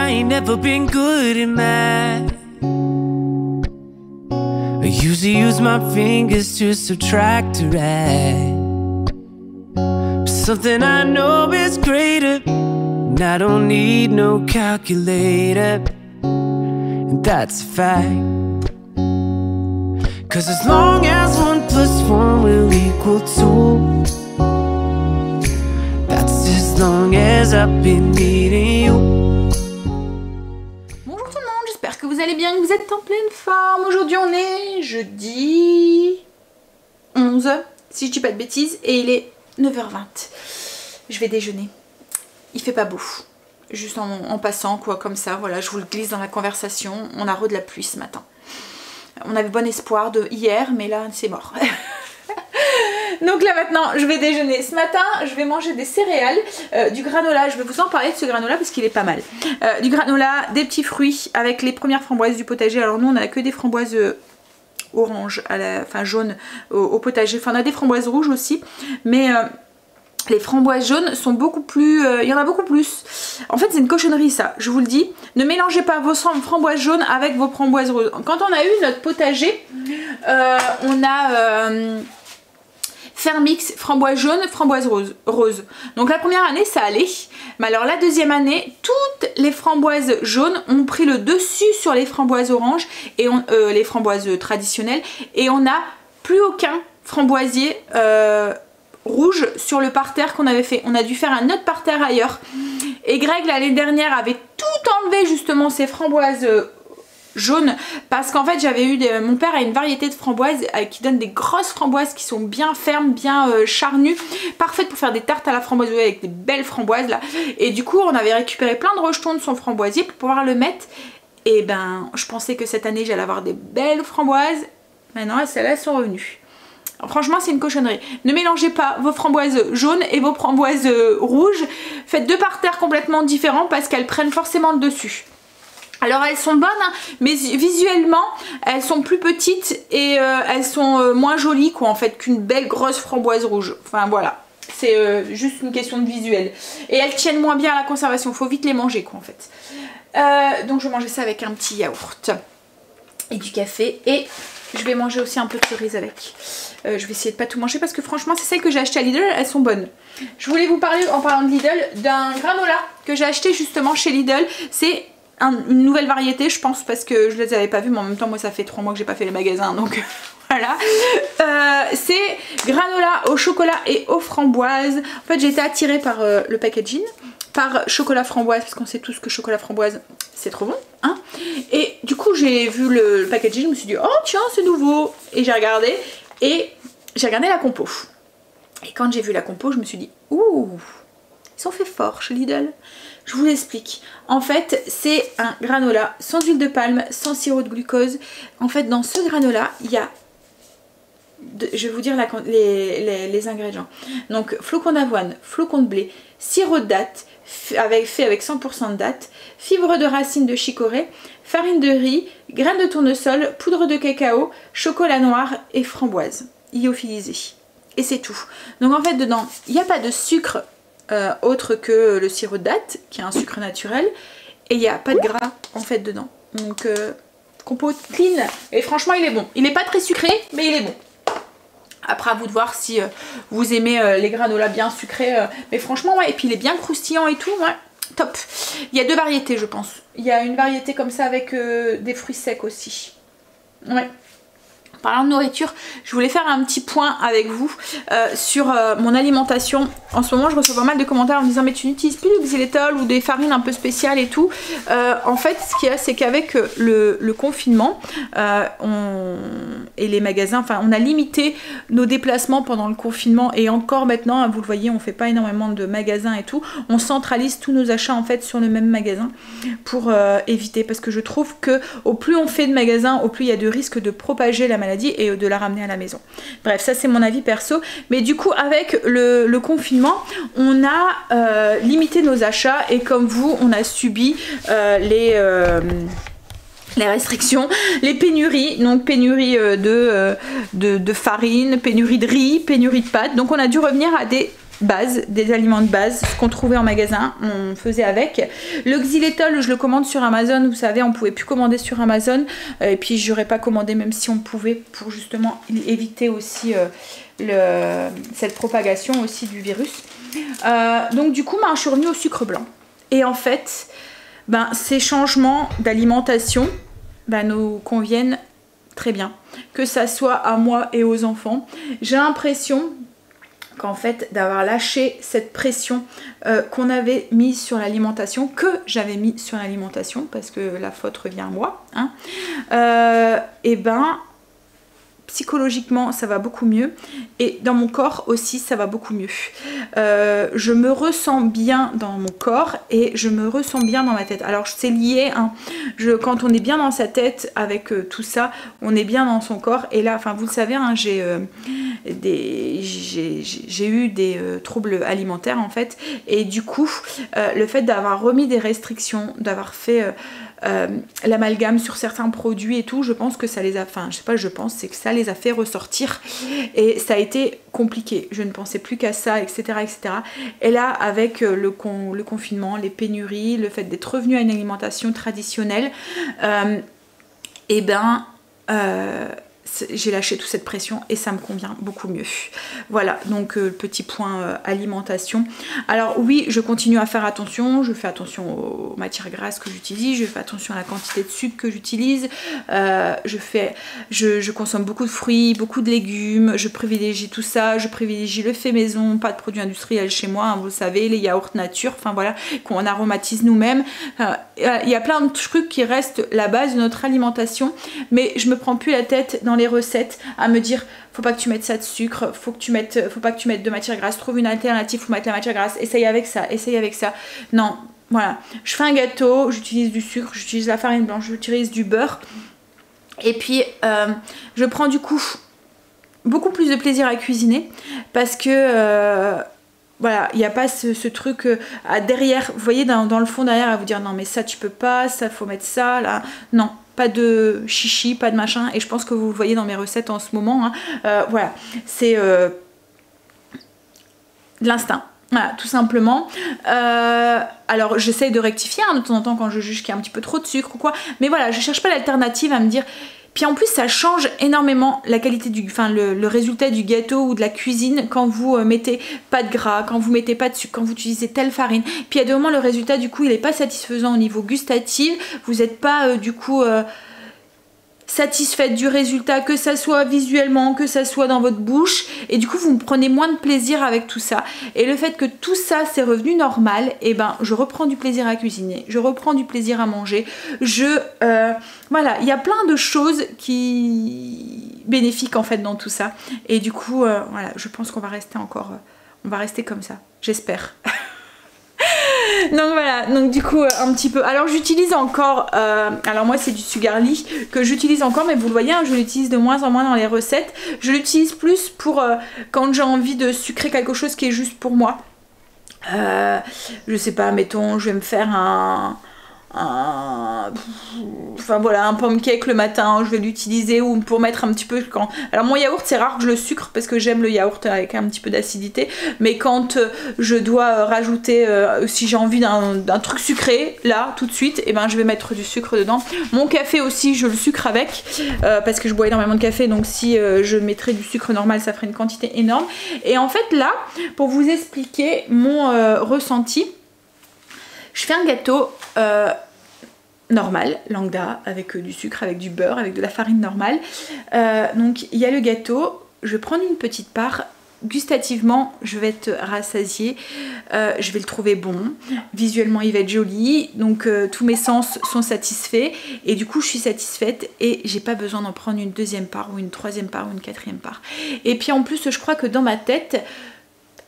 I ain't never been good at math. I usually use my fingers to subtract or add. But something I know is greater, and I don't need no calculator, and that's a fact. 'Cause as long as 1 + 1 will equal 2, that's as long as I've been needing you. Bonjour tout le monde, j'espère que vous allez bien, que vous êtes en pleine forme. Aujourd'hui on est jeudi 11, si je dis pas de bêtises, et il est 9h20. Je vais déjeuner. Il fait pas beau. Juste en passant quoi, comme ça, voilà, je vous le glisse dans la conversation. On a de la pluie ce matin. On avait bon espoir de hier, mais là c'est mort. Donc là maintenant je vais déjeuner. Ce matin je vais manger des céréales, du granola. Je vais vous en parler de ce granola parce qu'il est pas mal. Du granola, des petits fruits avec les premières framboises du potager. Alors nous on a que des framboises orange, enfin jaune au potager. Enfin on a des framboises rouges aussi, mais les framboises jaunes sont beaucoup plus... il y en a beaucoup plus. En fait c'est une cochonnerie ça, je vous le dis. Ne mélangez pas vos framboises jaunes avec vos framboises roses. Quand on a eu notre potager, on a... Fermix, framboise jaune, framboise rose. Donc la première année ça allait, mais alors la deuxième année, toutes les framboises jaunes ont pris le dessus sur les framboises oranges et les framboises traditionnelles, et on n'a plus aucun framboisier rouge sur le parterre qu'on avait fait. On a dû faire un autre parterre ailleurs. Et Greg l'année dernière avait tout enlevé justement ces framboises jaune, parce qu'en fait j'avais eu mon père a une variété de framboises qui donne des grosses framboises qui sont bien fermes, bien charnues, parfaites pour faire des tartes à la framboise avec des belles framboises là. Et du coup on avait récupéré plein de rejetons de son framboisier pour pouvoir le mettre, et ben je pensais que cette année j'allais avoir des belles framboises. Maintenant celles-là sont revenues. Alors, franchement c'est une cochonnerie. Ne mélangez pas vos framboises jaunes et vos framboises rouges. Faites deux parterres complètement différents parce qu'elles prennent forcément le dessus. Alors elles sont bonnes, hein, mais visuellement elles sont plus petites et elles sont moins jolies quoi en fait qu'une belle grosse framboise rouge. Enfin voilà, c'est juste une question de visuel. Et elles tiennent moins bien à la conservation, faut vite les manger quoi en fait. Donc je vais manger ça avec un petit yaourt et du café, et je vais manger aussi un peu de cerise avec. Je vais essayer de pas tout manger parce que franchement c'est celles que j'ai achetées à Lidl, elles sont bonnes. Je voulais vous parler en parlant de Lidl d'un granola que j'ai acheté justement chez Lidl. C'est une nouvelle variété je pense parce que je les avais pas vues, mais en même temps moi ça fait 3 mois que j'ai pas fait les magasins donc voilà. C'est granola au chocolat et aux framboises. En fait j'ai été attirée par le packaging, par chocolat framboise, parce qu'on sait tous que chocolat framboise c'est trop bon hein. Et du coup j'ai vu le packaging, je me suis dit oh tiens c'est nouveau, et j'ai regardé la compo. Et quand j'ai vu la compo je me suis dit ouh, ils ont fait fort chez Lidl. Je vous explique. En fait, c'est un granola sans huile de palme, sans sirop de glucose. En fait, dans ce granola, il y a... je vais vous dire les ingrédients. Donc, flocons d'avoine, flocons de blé, sirop de date, fait avec 100% de date, fibres de racine de chicorée, farine de riz, graines de tournesol, poudre de cacao, chocolat noir et framboise lyophilisée. Et c'est tout. Donc, en fait, dedans, il n'y a pas de sucre autre que le sirop de date qui est un sucre naturel, et il n'y a pas de gras en fait dedans. Donc compote clean, et franchement il est bon. Il n'est pas très sucré mais il est bon. Après à vous de voir si vous aimez les granolas bien sucrés, mais franchement ouais, et puis il est bien croustillant et tout, ouais, top. Il y a deux variétés je pense. Il y a une variété comme ça avec des fruits secs aussi. Ouais. Parlant de nourriture, je voulais faire un petit point avec vous sur mon alimentation. En ce moment je reçois pas mal de commentaires en me disant mais tu n'utilises plus du xylitol ou des farines un peu spéciales et tout. En fait ce qu'il y a c'est qu'avec le confinement et les magasins, enfin on a limité nos déplacements pendant le confinement, et encore maintenant hein, vous le voyez on fait pas énormément de magasins et tout. On centralise tous nos achats en fait sur le même magasin pour éviter, parce que je trouve que au plus on fait de magasins, au plus il y a de risques de propager la maladie et de la ramener à la maison. Bref, ça c'est mon avis perso, mais du coup avec le confinement on a limité nos achats, et comme vous on a subi les restrictions, les pénuries, donc pénurie de farine, pénurie de riz, pénurie de pâtes, donc on a dû revenir à des base, des aliments de base, ce qu'on trouvait en magasin, on faisait avec. Le xylitol, je le commande sur Amazon, vous savez, on pouvait plus commander sur Amazon, et puis j'aurais pas commandé même si on pouvait, pour justement éviter aussi cette propagation aussi du virus. Donc du coup, je suis revenue au sucre blanc. Et en fait, ces changements d'alimentation nous conviennent très bien, que ça soit à moi et aux enfants. J'ai l'impression qu'en fait d'avoir lâché cette pression qu'on avait mise sur l'alimentation, que j'avais mis sur l'alimentation, parce que la faute revient à moi, hein, et psychologiquement ça va beaucoup mieux, et dans mon corps aussi ça va beaucoup mieux. Je me ressens bien dans mon corps et je me ressens bien dans ma tête. Alors c'est lié, hein, quand on est bien dans sa tête avec tout ça, on est bien dans son corps. Et là, vous le savez, hein, j'ai eu des troubles alimentaires en fait, et du coup le fait d'avoir remis des restrictions, d'avoir fait l'amalgame sur certains produits et tout, je pense que ça les a, c'est que ça les a fait ressortir, et ça a été compliqué. Je ne pensais plus qu'à ça, etc., etc. Et là, avec le confinement, les pénuries, le fait d'être revenu à une alimentation traditionnelle, j'ai lâché toute cette pression et ça me convient beaucoup mieux. Voilà, donc petit point alimentation. Alors oui, je continue à faire attention, je fais attention aux matières grasses que j'utilise, je fais attention à la quantité de sucre que j'utilise, je consomme beaucoup de fruits, beaucoup de légumes, je privilégie tout ça, je privilégie le fait maison, pas de produits industriels chez moi, hein, vous le savez, les yaourts nature, voilà, qu'on aromatise nous-mêmes. Il y a plein de trucs qui restent la base de notre alimentation, mais je me prends plus la tête dans les recettes à me dire faut pas que tu mettes ça de sucre, faut pas que tu mettes de matière grasse, trouve une alternative, faut mettre la matière grasse, essaye avec ça. Non, voilà, je fais un gâteau, j'utilise du sucre, j'utilise la farine blanche, j'utilise du beurre, et puis je prends du coup beaucoup plus de plaisir à cuisiner, parce que voilà, il n'y a pas ce truc derrière, vous voyez, dans le fond derrière, à vous dire non mais ça tu peux pas, ça faut mettre ça, là, non. Pas de chichi, pas de machin, et je pense que vous le voyez dans mes recettes en ce moment, hein. Voilà, c'est de l'instinct, voilà, tout simplement. Alors j'essaye de rectifier de temps en temps quand je juge qu'il y a un petit peu trop de sucre ou quoi, mais voilà, je cherche pas l'alternative à me dire. Puis en plus ça change énormément la qualité le résultat du gâteau ou de la cuisine quand vous mettez pas de gras, quand vous mettez pas de sucre, quand vous utilisez telle farine. Puis à des moments le résultat du coup il est pas satisfaisant au niveau gustatif, vous n'êtes pas du coup satisfaite du résultat, que ça soit visuellement, que ça soit dans votre bouche, et du coup vous prenez moins de plaisir avec tout ça. Et le fait que tout ça c'est revenu normal, et je reprends du plaisir à cuisiner, je reprends du plaisir à manger, voilà, il y a plein de choses qui bénéfiques en fait dans tout ça, et du coup voilà, je pense qu'on va rester on va rester comme ça, j'espère. Donc voilà, donc du coup un petit peu, alors j'utilise encore, alors moi c'est du Sugarly que j'utilise encore, mais vous le voyez, hein, je l'utilise de moins en moins dans les recettes. Je l'utilise plus pour quand j'ai envie de sucrer quelque chose qui est juste pour moi. Je sais pas, mettons, je vais me faire voilà, un pomme cake le matin, je vais l'utiliser, ou pour mettre un petit peu alors mon yaourt c'est rare que je le sucre parce que j'aime le yaourt avec un petit peu d'acidité, mais quand je dois rajouter si j'ai envie d'un truc sucré là tout de suite, et je vais mettre du sucre dedans. Mon café aussi je le sucre avec parce que je bois énormément de café, donc si je mettrais du sucre normal ça ferait une quantité énorme. Et en fait là, pour vous expliquer mon ressenti, je fais un gâteau normal, lambda, avec du sucre, avec du beurre, avec de la farine normale. Donc il y a le gâteau, je vais prendre une petite part. Gustativement, je vais être rassasiée, je vais le trouver bon, visuellement il va être joli, donc tous mes sens sont satisfaits, et du coup je suis satisfaite et j'ai pas besoin d'en prendre une deuxième part ou une troisième part ou une quatrième part. Et puis en plus je crois que dans ma tête,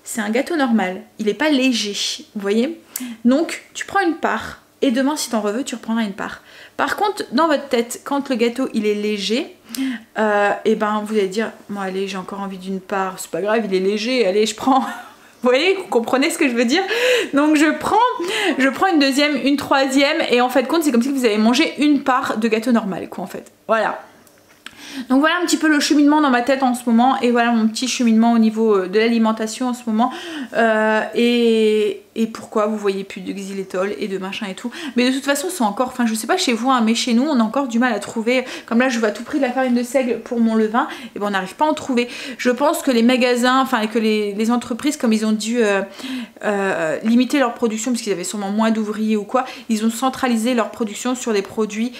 c'est un gâteau normal, il n'est pas léger, vous voyez. Donc tu prends une part, et demain si t'en veux tu reprendras une part. Par contre dans votre tête, quand le gâteau il est léger, et vous allez dire bon allez j'ai encore envie d'une part, c'est pas grave il est léger, allez je prends. Vous voyez, vous comprenez ce que je veux dire. Donc je prends une deuxième, une troisième, et en fait compte c'est comme si vous avez mangé une part de gâteau normal quoi en fait. Voilà. Donc voilà un petit peu le cheminement dans ma tête en ce moment et voilà mon petit cheminement au niveau de l'alimentation en ce moment et pourquoi vous voyez plus de xylitol et de machin et tout. Mais de toute façon c'est encore, enfin je sais pas chez vous hein, mais chez nous on a encore du mal à trouver. Comme là je veux à tout prix de la farine de seigle pour mon levain et ben on n'arrive pas à en trouver. Je pense que les magasins, enfin que les entreprises comme ils ont dû limiter leur production parce qu'ils avaient sûrement moins d'ouvriers ou quoi, ils ont centralisé leur production sur des produits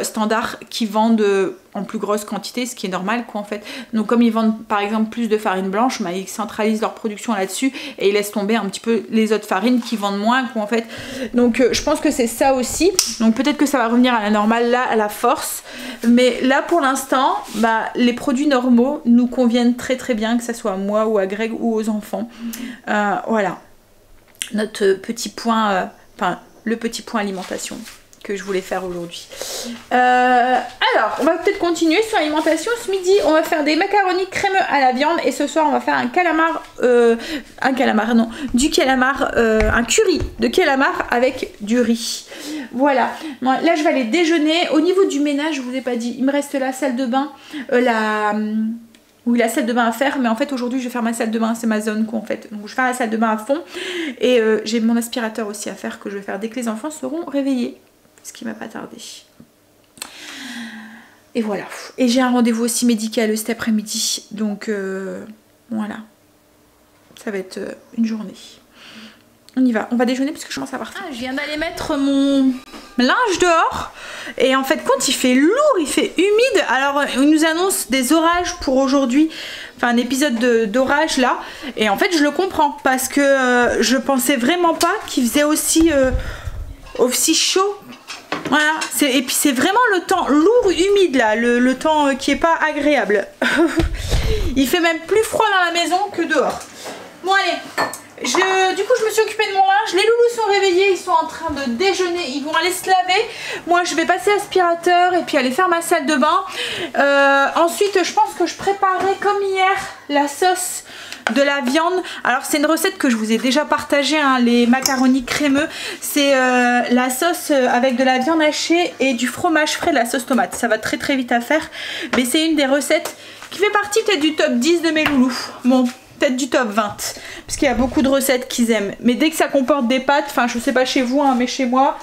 standards qui vendent en plus grosse quantité, ce qui est normal quoi en fait. Donc comme ils vendent par exemple plus de farine blanche, bah, ils centralisent leur production là-dessus et ils laissent tomber un petit peu les autres farines qui vendent moins quoi en fait. Donc je pense que c'est ça aussi. Donc peut-être que ça va revenir à la normale là, à la force. Mais là pour l'instant, bah, les produits normaux nous conviennent très très bien, que ce soit à moi ou à Greg ou aux enfants. Voilà. Notre petit point, enfin le petit point alimentation que je voulais faire aujourd'hui. Alors, on va peut-être continuer sur l'alimentation. Ce midi, on va faire des macaronis crémeux à la viande et ce soir, on va faire un curry de calamar avec du riz. Voilà. Moi, là, je vais aller déjeuner. Au niveau du ménage, je vous ai pas dit, il me reste la salle de bain, oui, la salle de bain à faire, mais en fait aujourd'hui je vais faire ma salle de bain, c'est ma zone quoi en fait. Donc je vais faire la salle de bain à fond et j'ai mon aspirateur aussi à faire que je vais faire dès que les enfants seront réveillés, ce qui m'a pas tardé. Et voilà. Et j'ai un rendez-vous aussi médical cet après-midi, donc voilà. Ça va être une journée. On y va, on va déjeuner parce que je commence à partir. Je viens d'aller mettre mon linge dehors et en fait quand il fait lourd, il fait humide, alors il nous annonce des orages pour aujourd'hui, enfin un épisode d'orage là et en fait je le comprends parce que je pensais vraiment pas qu'il faisait aussi chaud. Voilà, et puis c'est vraiment le temps lourd, humide là, le temps qui est pas agréable. Il fait même plus froid dans la maison que dehors. Bon allez, du coup je me suis occupée de mon linge, les loulous sont réveillés, ils sont en train de déjeuner, ils vont aller se laver. Moi je vais passer l'aspirateur et puis aller faire ma salle de bain. Ensuite je pense que je préparerai comme hier la sauce de la viande. Alors c'est une recette que je vous ai déjà partagée hein, les macaronis crémeux. C'est la sauce avec de la viande hachée et du fromage frais, de la sauce tomate. Ça va très très vite à faire, mais c'est une des recettes qui fait partie peut-être du top 10 de mes loulous. Bon, peut-être du top 20 parce qu'il y a beaucoup de recettes qu'ils aiment, mais dès que ça comporte des pâtes, enfin je sais pas chez vous hein, mais chez moi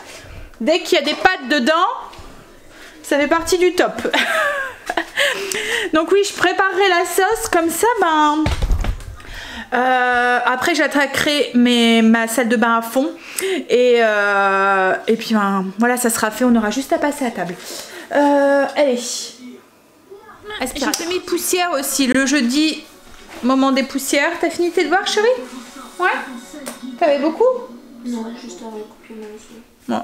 dès qu'il y a des pâtes dedans ça fait partie du top. Donc oui, je préparerai la sauce comme ça, ben après j'attaquerai ma salle de bain à fond et puis ben, voilà, ça sera fait, on aura juste à passer à table. Allez, j'ai fait mes poussières aussi le jeudi. Moment des poussières. T'as fini tes devoirs, chérie? Ouais. T'avais beaucoup? Non, juste à recopier mon bon.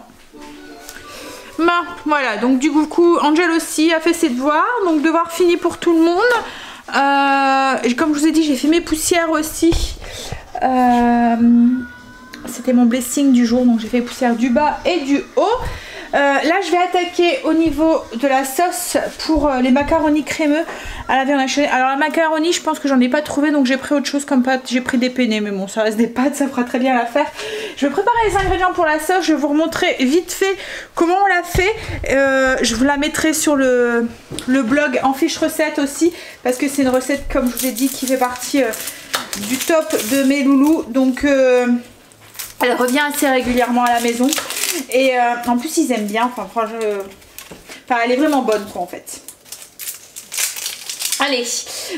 Ben, voilà, donc du coup, Angel aussi a fait ses devoirs. Donc devoirs finis pour tout le monde. Comme je vous ai dit, j'ai fait mes poussières aussi. C'était mon blessing du jour. Donc j'ai fait les poussières du bas et du haut. Là je vais attaquer au niveau de la sauce pour les macaronis crémeux à la viande hachée. Alors la macaroni je pense que j'en ai pas trouvé, donc j'ai pris autre chose comme pâte. J'ai pris des penne, mais bon ça reste des pâtes, ça fera très bien l'affaire. Je vais préparer les ingrédients pour la sauce. Je vais vous remontrer vite fait comment on l'a fait. Je vous la mettrai sur le blog en fiche recette aussi, parce que c'est une recette comme je vous ai dit qui fait partie du top de mes loulous. Donc elle revient assez régulièrement à la maison. Et en plus ils aiment bien, enfin franchement, elle est vraiment bonne quoi en fait. Allez,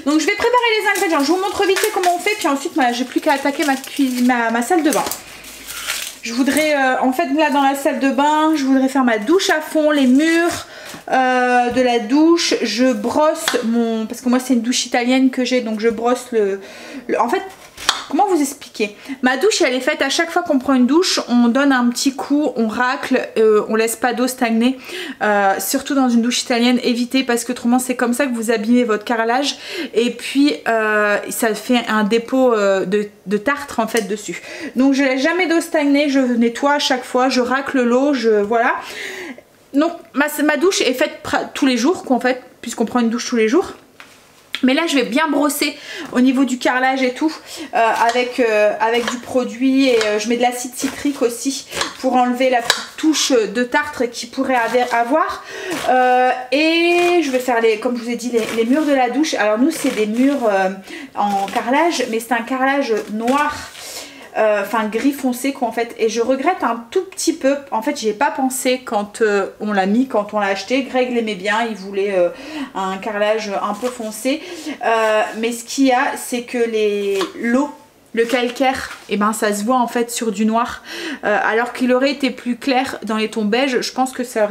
donc je vais préparer les ingrédients, je vous montre vite fait comment on fait, puis ensuite j'ai plus qu'à attaquer ma salle de bain. Je voudrais, en fait là dans la salle de bain, je voudrais faire ma douche à fond, les murs de la douche, je brosse parce que moi c'est une douche italienne que j'ai, donc je brosse en fait, comment vous expliquer? Ma douche elle est faite à chaque fois qu'on prend une douche, on donne un petit coup, on racle, on laisse pas d'eau stagner. Surtout dans une douche italienne, évitez parce que autrement c'est comme ça que vous abîmez votre carrelage et puis ça fait un dépôt de tartre en fait dessus. Donc je laisse jamais d'eau stagner, je nettoie à chaque fois, je racle l'eau, voilà. Donc ma douche est faite tous les jours quoi en fait, puisqu'on prend une douche tous les jours. Mais là je vais bien brosser au niveau du carrelage et tout avec du produit et je mets de l'acide citrique aussi pour enlever touches de tartre qu'il pourrait avoir. Et je vais faire, comme je vous ai dit, les murs de la douche. Alors nous, c'est des murs en carrelage, mais c'est un carrelage noir. Enfin gris foncé quoi en fait, et je regrette un tout petit peu, en fait j'y ai pas pensé quand on l'a mis, quand on l'a acheté. Greg l'aimait bien, il voulait un carrelage un peu foncé, mais ce qu'il y a c'est que l'eau, le calcaire, et ben ça se voit en fait sur du noir, alors qu'il aurait été plus clair dans les tons beige, je pense que ça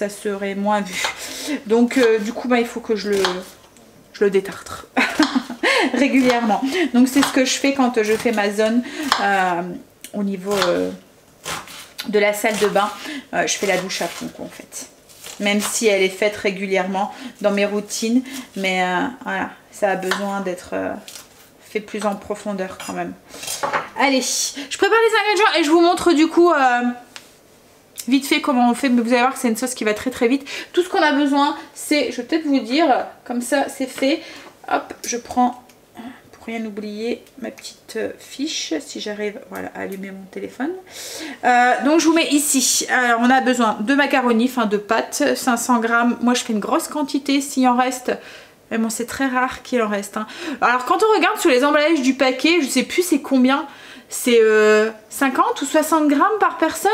serait moins vu. Donc du coup il faut que je le détartre régulièrement. Donc c'est ce que je fais quand je fais ma zone au niveau de la salle de bain. Je fais la douche à fond en fait, même si elle est faite régulièrement dans mes routines, mais voilà, ça a besoin d'être fait plus en profondeur quand même. Allez, je prépare les ingrédients et je vous montre du coup vite fait comment on fait, mais vous allez voir que c'est une sauce qui va très très vite. Tout ce qu'on a besoin, c'est, je vais peut-être vous dire, comme ça c'est fait. Hop, je prends, pour rien oublier, ma petite fiche, si j'arrive, voilà, à allumer mon téléphone. Donc je vous mets ici. Alors on a besoin de macaroni, enfin de pâtes, 500 grammes. Moi je fais une grosse quantité, s'il en reste. Mais bon, c'est très rare qu'il en reste. Hein. Alors quand on regarde sur les emballages du paquet, je sais plus c'est combien. C'est 50 ou 60 grammes par personne.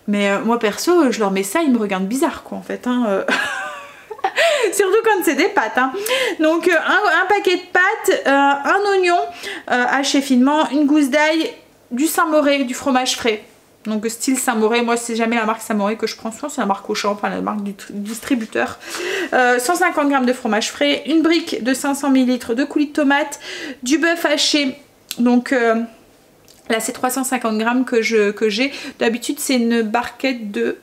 Mais moi perso, je leur mets ça, ils me regardent bizarre quoi en fait. Hein, surtout quand c'est des pâtes. Hein. Donc un paquet de pâtes, un oignon haché finement, une gousse d'ail, du Saint-Moré, du fromage frais. Donc style Saint-Moré, moi c'est jamais la marque Saint-Moré que je prends, souvent c'est la marque Auchan, enfin la marque du distributeur. 150 g de fromage frais, une brique de 500 ml de coulis de tomate, du bœuf haché, donc là c'est 350 g que j'ai. D'habitude c'est une barquette de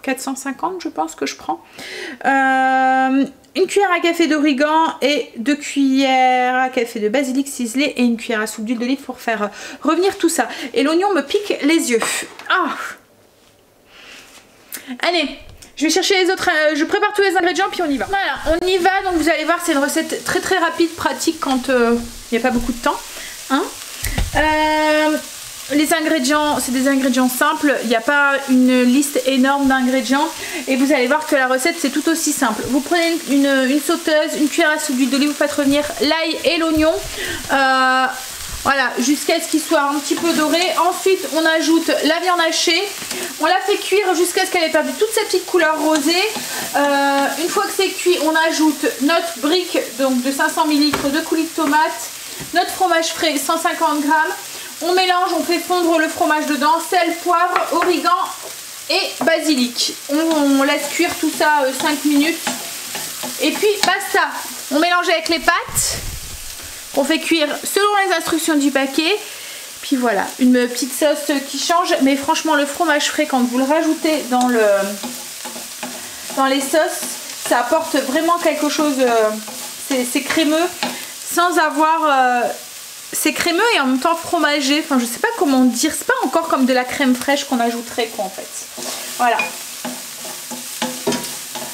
450 je pense que je prends. Une cuillère à café d'origan et 2 cuillères à café de basilic ciselé et une cuillère à soupe d'huile d'olive pour faire revenir tout ça. Et l'oignon me pique les yeux. Ah. Allez, je vais chercher les autres, je prépare tous les ingrédients puis on y va. Voilà, on y va, donc vous allez voir c'est une recette très très rapide, pratique quand il n'y a pas beaucoup de temps. Hein. Les ingrédients, c'est des ingrédients simples, il n'y a pas une liste énorme d'ingrédients et vous allez voir que la recette c'est tout aussi simple. Vous prenez une sauteuse, une cuillère à soupe d'huile d'olive, vous faites revenir l'ail et l'oignon, voilà, jusqu'à ce qu'il soit un petit peu doré. Ensuite on ajoute la viande hachée, on la fait cuire jusqu'à ce qu'elle ait perdu toute sa petite couleur rosée. Une fois que c'est cuit, on ajoute notre brique donc de 500 ml de coulis de tomate, notre fromage frais 150 g. On mélange, on fait fondre le fromage dedans, sel, poivre, origan et basilic. On laisse cuire tout ça 5 minutes. Et puis basta. On mélange avec les pâtes. On fait cuire selon les instructions du paquet. Puis voilà, une petite sauce qui change. Mais franchement, le fromage frais, quand vous le rajoutez dans les sauces, ça apporte vraiment quelque chose. C'est crémeux sans avoir... c'est crémeux et en même temps fromagé, enfin je sais pas comment dire, c'est pas encore comme de la crème fraîche qu'on ajouterait quoi en fait. Voilà.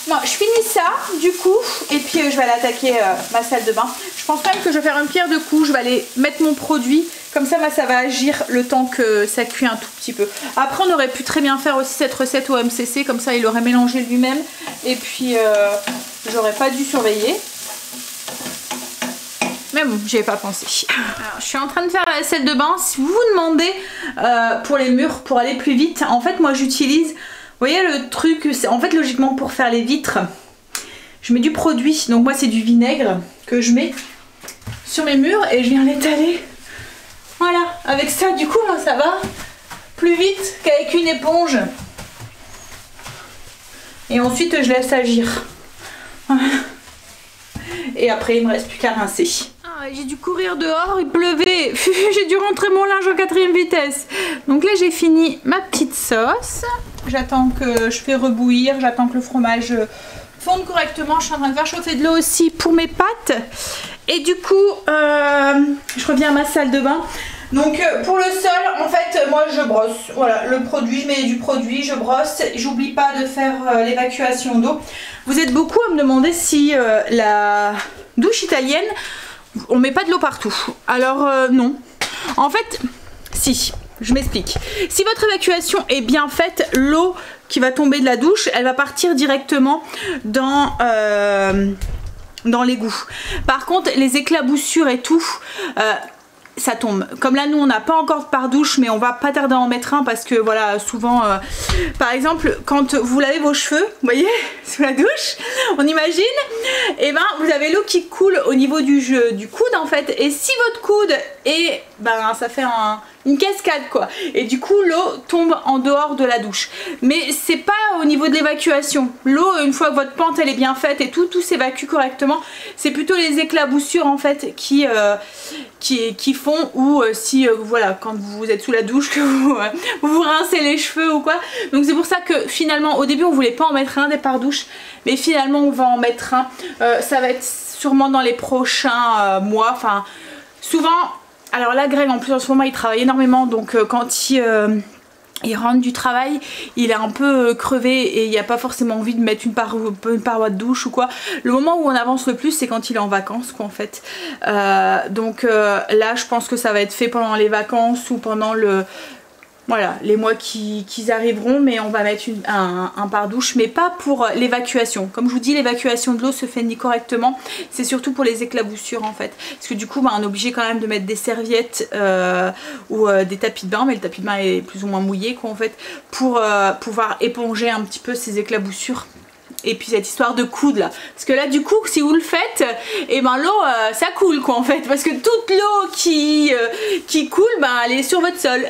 Bon, je finis ça du coup et puis je vais aller attaquer ma salle de bain. Je pense même que je vais faire une pierre de coups, je vais aller mettre mon produit, comme ça ça va agir le temps que ça cuit un tout petit peu. Après on aurait pu très bien faire aussi cette recette au MCC, comme ça il aurait mélangé lui-même et puis j'aurais pas dû surveiller. Mais bon, j'y ai pas pensé. Alors, je suis en train de faire la salle de bain. Si vous vous demandez pour les murs, pour aller plus vite, en fait moi j'utilise, vous voyez le truc, c'est en fait logiquement pour faire les vitres, je mets du produit, donc moi c'est du vinaigre que je mets sur mes murs et je viens l'étaler. Voilà, avec ça du coup ça va plus vite qu'avec une éponge. Et ensuite je laisse agir. Voilà. Et après il me reste plus qu'à rincer. J'ai dû courir dehors, il pleuvait, j'ai dû rentrer mon linge en 4e vitesse. Donc là j'ai fini ma petite sauce, j'attends que je fais rebouillir, j'attends que le fromage fonde correctement, je suis en train de faire chauffer de l'eau aussi pour mes pâtes. Et du coup je reviens à ma salle de bain. Donc pour le sol en fait moi je brosse, voilà le produit, je mets du produit, je brosse, j'oublie pas de faire l'évacuation d'eau. Vous êtes beaucoup à me demander si la douche italienne on met pas de l'eau partout. Alors non, en fait si, je m'explique. Si votre évacuation est bien faite, l'eau qui va tomber de la douche, elle va partir directement dans l'égout. Par contre, les éclaboussures et tout, ça tombe. Comme là, nous, on n'a pas encore de pare-douche, mais on va pas tarder à en mettre un parce que voilà, souvent, par exemple, quand vous lavez vos cheveux, vous voyez, sous la douche, on imagine, et ben, vous avez l'eau qui coule au niveau du coude en fait. Et si votre coude est, ben, ça fait une cascade quoi, et du coup l'eau tombe en dehors de la douche. Mais c'est pas au niveau de l'évacuation. L'eau, une fois que votre pente elle est bien faite et tout s'évacue correctement, c'est plutôt les éclaboussures en fait qui font, ou si voilà, quand vous êtes sous la douche que vous rincez les cheveux ou quoi. Donc c'est pour ça que finalement au début on voulait pas en mettre un des pare-douches, mais finalement on va en mettre un. Ça va être sûrement dans les prochains mois, enfin souvent. Alors là, Greg en plus en ce moment il travaille énormément, donc quand il rentre du travail, il est un peu crevé et il n'y a pas forcément envie de mettre une paroi de douche ou quoi. Le moment où on avance le plus, c'est quand il est en vacances quoi en fait. Donc là je pense que ça va être fait pendant les vacances ou pendant voilà, les mois qui arriveront, mais on va mettre un pare-douche, mais pas pour l'évacuation. Comme je vous dis, l'évacuation de l'eau se fait ni correctement, c'est surtout pour les éclaboussures en fait. Parce que du coup, bah, on est obligé quand même de mettre des serviettes ou des tapis de bain, mais le tapis de bain est plus ou moins mouillé quoi en fait, pour pouvoir éponger un petit peu ces éclaboussures. Et puis cette histoire de coude là, parce que là du coup si vous le faites, et ben l'eau ça coule quoi en fait, parce que toute l'eau qui coule, ben elle est sur votre sol.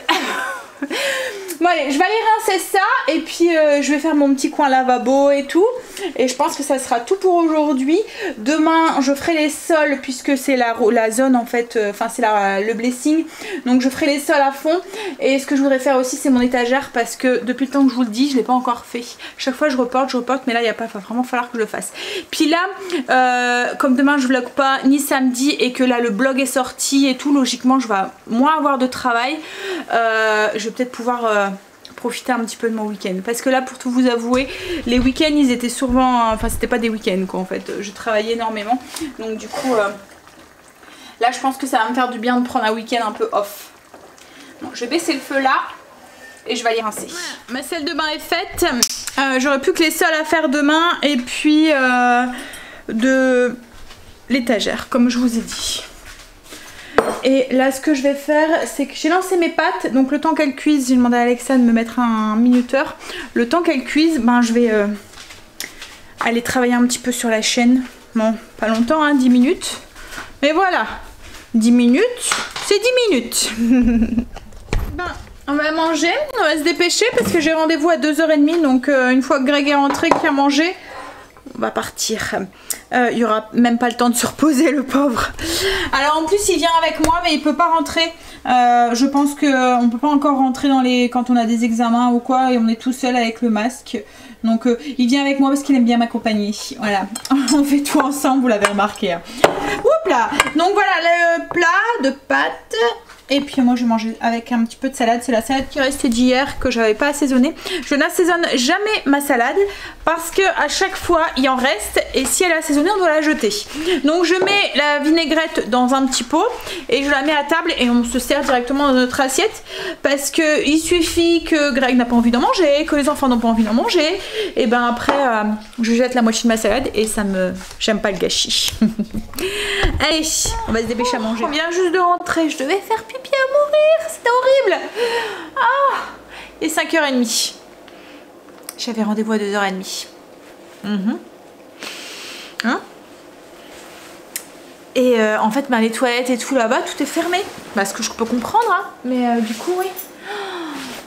Bon allez, je vais aller rincer ça et puis je vais faire mon petit coin lavabo et tout, et je pense que ça sera tout pour aujourd'hui. Demain je ferai les sols puisque c'est la zone en fait, enfin c'est le blessing, donc je ferai les sols à fond. Et ce que je voudrais faire aussi c'est mon étagère, parce que depuis le temps que je vous le dis je l'ai pas encore fait. Chaque fois je reporte, mais là il va vraiment falloir que je le fasse. Puis là comme demain je vlog pas ni samedi et que là le blog est sorti et tout, logiquement je vais moins avoir de travail. Je vais peut-être pouvoir profiter un petit peu de mon week-end, parce que là pour tout vous avouer, les week-ends ils étaient souvent, enfin c'était pas des week-ends quoi en fait, je travaillais énormément, donc du coup là je pense que ça va me faire du bien de prendre un week-end un peu off. Bon, je vais baisser le feu là et je vais aller rincer. Ma salle de bain est faite, j'aurai plus que les sols à faire demain et puis de l'étagère comme je vous ai dit. Et là ce que je vais faire c'est que j'ai lancé mes pâtes, donc le temps qu'elles cuisent, j'ai demandé à Alexa de me mettre un minuteur. Le temps qu'elles cuisent, ben je vais aller travailler un petit peu sur la chaîne. Bon, pas longtemps hein, 10 minutes. Mais voilà, 10 minutes, c'est 10 minutes. Ben, on va manger, on va se dépêcher parce que j'ai rendez-vous à 2h30, donc une fois que Greg est rentré, qu'il a mangé, on va partir. Il y aura même pas le temps de se reposer le pauvre. Alors en plus il vient avec moi mais il peut pas rentrer. Je pense que on peut pas encore rentrer quand on a des examens ou quoi et on est tout seul avec le masque. Donc il vient avec moi parce qu'il aime bien m'accompagner. Voilà, on fait tout ensemble, vous l'avez remarqué. Oups là. Donc voilà le plat de pâtes. Et puis moi je vais manger avec un petit peu de salade. C'est la salade qui restait d'hier que j'avais pas assaisonnée. Je n'assaisonne jamais ma salade parce que à chaque fois il en reste, et si elle est assaisonnée on doit la jeter. Donc je mets la vinaigrette dans un petit pot et je la mets à table et on se sert directement dans notre assiette, parce que il suffit que Greg n'a pas envie d'en manger, que les enfants n'ont pas envie d'en manger, et ben après je jette la moitié de ma salade et j'aime pas le gâchis. Allez, on va se dépêcher à manger. On vient juste de rentrer, je devais faire pipi à mourir, c'était horrible. Ah, il est 5h30. J'avais rendez-vous à 2h30. Hein? Et en fait, ben, les toilettes et tout là-bas, tout est fermé. Bah, ce que je peux comprendre, hein. Mais du coup, oui.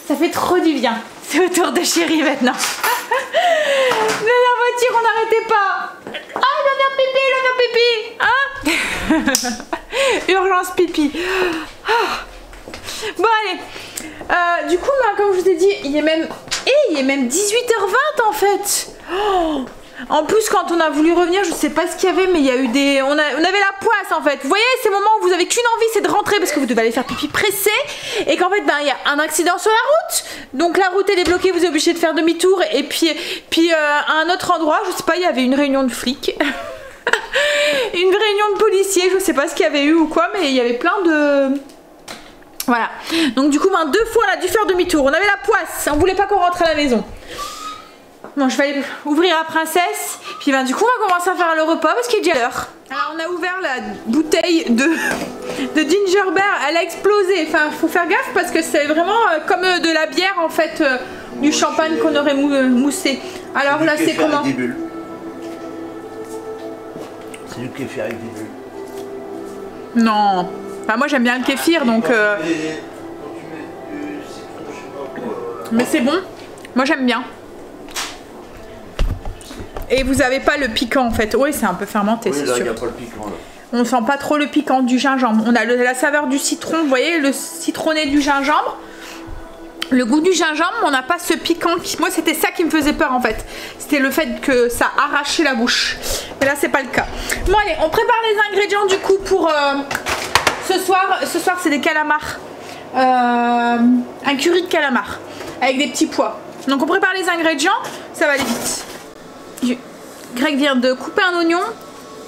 Ça fait trop du bien. C'est au tour de Chérie maintenant. Dans la voiture, on n'arrêtait pas. Ah, il va faire pipi, il va faire pipi. Hein? Urgence pipi. Ah. Bon, allez. Du coup, ben, comme je vous ai dit, il est même 18h20 en fait. Oh. En plus quand on a voulu revenir, je sais pas ce qu'il y avait, mais il y a eu on avait la poisse en fait. Vous voyez ces moments où vous avez qu'une envie, c'est de rentrer parce que vous devez aller faire pipi pressé, et qu'en fait ben il y a un accident sur la route, donc la route elle est bloquée, vous êtes obligé de faire demi-tour, et puis à un autre endroit, je sais pas, il y avait une réunion de flics. Une réunion de policiers, je sais pas ce qu'il y avait eu ou quoi, mais il y avait plein Voilà, donc du coup 2 fois on a dû faire demi-tour. On avait la poisse, on voulait pas qu'on rentre à la maison. Bon, je vais aller ouvrir la princesse. Puis du coup on va commencer à faire le repas parce qu'il est déjà l'heure. Alors on a ouvert la bouteille de ginger beer, elle a explosé. Enfin faut faire gaffe parce que c'est vraiment comme de la bière en fait, du champagne qu'on aurait moussé. Alors là c'est comment? C'est du kéfir avec des bulles. Non. Enfin, moi j'aime bien le kéfir donc. Mais c'est bon. Moi j'aime bien. Et vous avez pas le piquant en fait. Oui, c'est un peu fermenté, c'est sûr. Il n'y a pas le piquant là. On sent pas trop le piquant du gingembre. On a la saveur du citron, vous voyez, le citronné du gingembre. Le goût du gingembre, on n'a pas ce piquant. Moi, c'était ça qui me faisait peur en fait. C'était le fait que ça arrachait la bouche. Mais là, c'est pas le cas. Bon, allez, on prépare les ingrédients du coup pour ce soir. Ce soir, c'est des calamars. Un curry de calamars avec des petits pois. Donc, on prépare les ingrédients. Ça va aller vite. Greg vient de couper un oignon.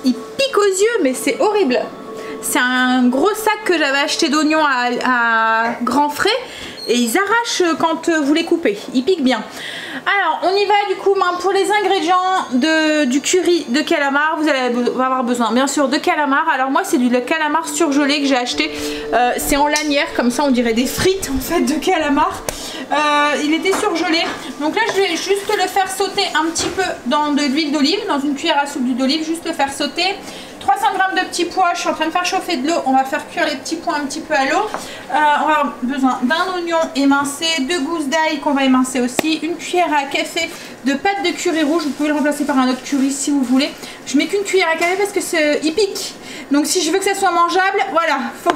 Il pique aux yeux, mais c'est horrible. C'est un gros sac que j'avais acheté d'oignons à grands frais. Et ils arrachent quand vous les coupez. Ils piquent bien. Alors, on y va du coup pour les ingrédients du curry de calamar. Vous allez avoir besoin bien sûr de calamar. Alors moi, c'est du calamar surgelé que j'ai acheté. C'est en lanière, comme ça on dirait des frites en fait de calamar. Il était surgelé. Donc là, je vais juste le faire sauter un petit peu dans de l'huile d'olive, dans une cuillère à soupe d'huile d'olive, juste le faire sauter. 300 g de petits pois, je suis en train de faire chauffer de l'eau. On va faire cuire les petits pois un petit peu à l'eau. On va avoir besoin d'un oignon émincé, 2 gousses d'ail qu'on va émincer aussi, une cuillère à café de pâte de curry rouge. Vous pouvez le remplacer par un autre curry si vous voulez. Je mets qu'une cuillère à café parce que il pique. Donc si je veux que ça soit mangeable, voilà, faut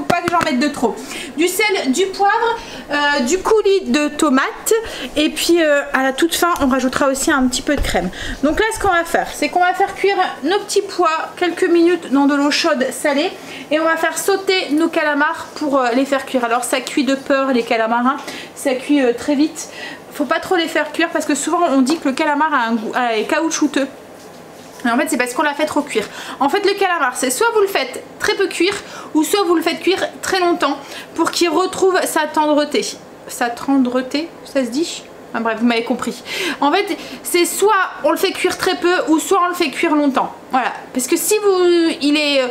pas que j'en mette de trop. Du sel, du poivre, du coulis de tomates et puis à la toute fin, on rajoutera aussi un petit peu de crème. Donc là, ce qu'on va faire, c'est qu'on va faire cuire nos petits pois quelques minutes dans de l'eau chaude salée et on va faire sauter nos calamars pour les faire cuire. Alors ça cuit de peur les calamars, hein. Ça cuit très vite. Faut pas trop les faire cuire parce que souvent on dit que le calamar a un goût caoutchouteux. Et en fait c'est parce qu'on l'a fait trop cuire. En fait le calamar c'est soit vous le faites très peu cuire ou soit vous le faites cuire très longtemps pour qu'il retrouve sa tendreté. Sa tendreté, ça se dit? Enfin, bref, vous m'avez compris. En fait c'est soit on le fait cuire très peu ou soit on le fait cuire longtemps. Voilà, parce que si il est...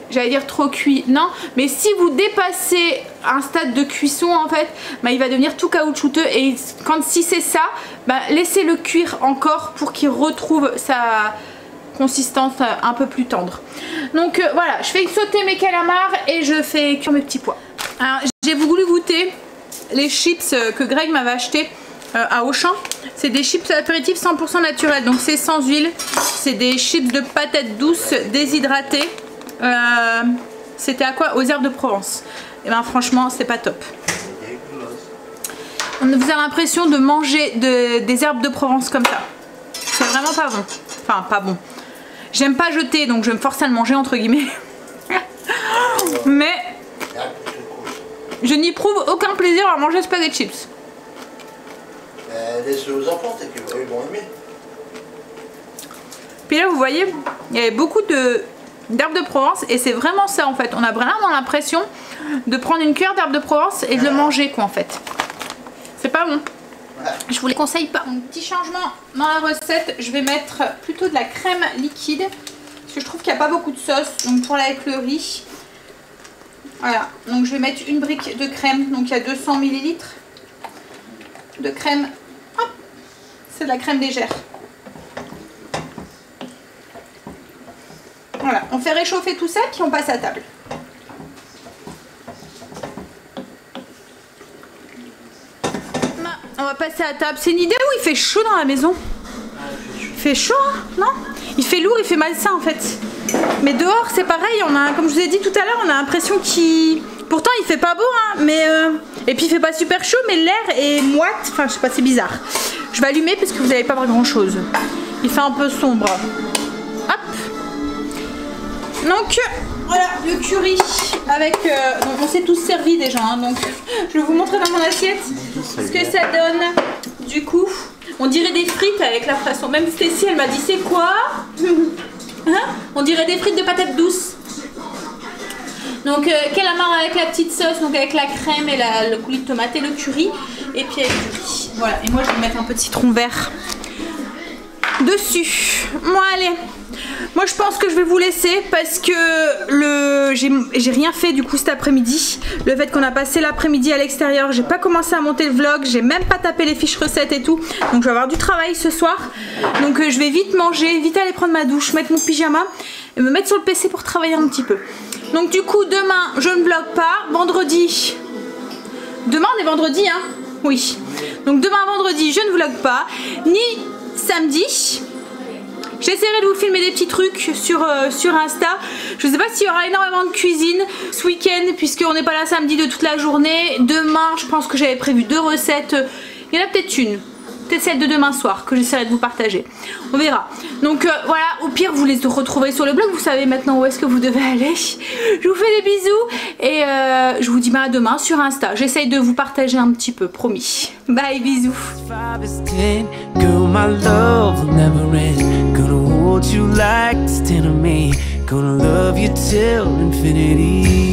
j'allais dire trop cuit, non, mais si vous dépassez un stade de cuisson en fait, bah, il va devenir tout caoutchouteux et si c'est ça, bah, laissez-le cuire encore pour qu'il retrouve sa consistance un peu plus tendre. Donc voilà, je fais sauter mes calamars et je fais cuire mes petits pois. Alors j'ai voulu goûter les chips que Greg m'avait acheté à Auchan. C'est des chips apéritifs 100% naturels, donc c'est sans huile, c'est des chips de patates douces déshydratées. C'était à quoi? Aux herbes de Provence. Et ben franchement c'est pas top. On vous a l'impression de manger des herbes de Provence comme ça. C'est vraiment pas bon. Enfin pas bon. J'aime pas jeter donc je me force à le manger entre guillemets. Mais je n'éprouve aucun plaisir à manger spaghetti chips. Laisse-le aux enfants, ils vont aimer. Puis là vous voyez, il y avait beaucoup d'herbes de Provence et c'est vraiment ça en fait. On a vraiment l'impression de prendre une cuillère d'herbes de Provence et de le manger quoi en fait. C'est pas bon. Je vous les conseille pas. Un petit changement dans la recette, je vais mettre plutôt de la crème liquide parce que je trouve qu'il n'y a pas beaucoup de sauce donc pour aller avec le riz. Voilà, donc je vais mettre une brique de crème, donc il y a 200 ml de crème. Hop, c'est de la crème légère. Voilà, on fait réchauffer tout ça puis on passe à table. On va passer à table. C'est une idée où il fait chaud dans la maison? Il fait chaud, hein? Non? Il fait lourd, il fait malsain en fait. Mais dehors c'est pareil, comme je vous ai dit tout à l'heure, on a l'impression qu'il... Pourtant il fait pas beau, hein, mais... Et puis il fait pas super chaud, mais l'air est moite. Enfin je sais pas, c'est bizarre. Je vais allumer parce que vous n'allez pas voir grand chose. Il fait un peu sombre. Hop. Donc voilà le curry avec... donc on s'est tous servi déjà, hein, donc je vais vous montrer dans mon assiette ce que ça donne. Du coup, on dirait des frites avec la façon. Même Stécie elle m'a dit c'est quoi? Hein? On dirait des frites de patates douces. Donc calamar avec la petite sauce, donc avec la crème et le coulis de tomate et le curry. Et puis avec du riz. Voilà, et moi je vais mettre un peu de citron vert dessus. Bon allez, moi je pense que je vais vous laisser parce que j'ai rien fait du coup cet après-midi. Le fait qu'on a passé l'après-midi à l'extérieur, j'ai pas commencé à monter le vlog, j'ai même pas tapé les fiches recettes et tout. Donc je vais avoir du travail ce soir. Donc je vais vite manger, vite aller prendre ma douche, mettre mon pyjama et me mettre sur le PC pour travailler un petit peu. Donc du coup demain je ne vlog pas, vendredi. Demain on est vendredi hein. Oui. Donc demain vendredi je ne vlog pas, ni samedi. J'essaierai de vous filmer des petits trucs sur Insta. Je sais pas s'il y aura énormément de cuisine ce week-end puisqu'on n'est pas là samedi de toute la journée. Demain je pense que j'avais prévu 2 recettes. Il y en a peut-être une. Peut-être celle de demain soir que j'essaierai de vous partager. On verra. Donc voilà, au pire vous les retrouverez sur le blog. Vous savez maintenant où est-ce que vous devez aller. Je vous fais des bisous et je vous dis à demain sur Insta. J'essaye de vous partager un petit peu, promis. Bye, bisous. 5 is 10, girl, my love will never end. Gonna hold you like it's 10 of me. Gonna love you till infinity.